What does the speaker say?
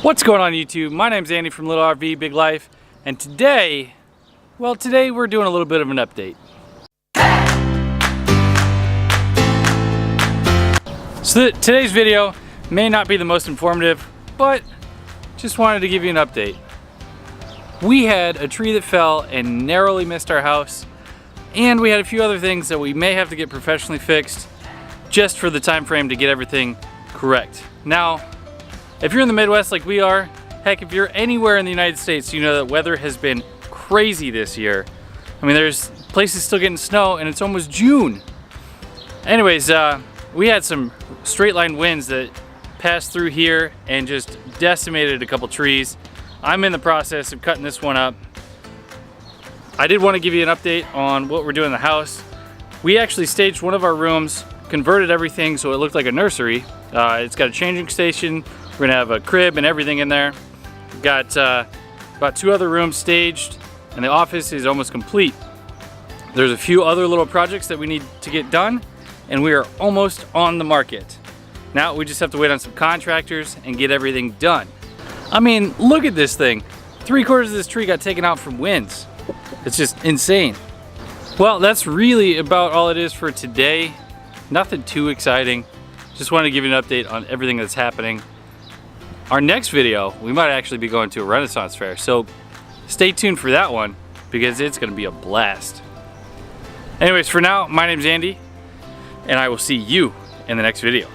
What's going on YouTube? My name's Andy from Little RV Big Life, and today we're doing a little bit of an update. So today's video may not be the most informative, but just wanted to give you an update. We had a tree that fell and narrowly missed our house, and we had a few other things that we may have to get professionally fixed just for the time frame to get everything correct. Now, if you're in the Midwest like we are, heck, if you're anywhere in the United States, you know that weather has been crazy this year. I mean, there's places still getting snow and it's almost June. Anyways, we had some straight line winds that passed through here and just decimated a couple trees. I'm in the process of cutting this one up. I did want to give you an update on what we're doing in the house. We actually staged one of our rooms, converted everything so it looked like a nursery. It's got a changing station. We're gonna have a crib and everything in there. We've got about 2 other rooms staged, and the office is almost complete. There's a few other little projects that we need to get done, and we are almost on the market. Now we just have to wait on some contractors and get everything done. I mean, look at this thing. 3/4 of this tree got taken out from winds. It's just insane. Well, that's really about all it is for today. Nothing too exciting. Just wanted to give you an update on everything that's happening. Our next video, we might actually be going to a Renaissance fair, so stay tuned for that one because it's gonna be a blast. Anyways, for now, my name's Andy, and I will see you in the next video.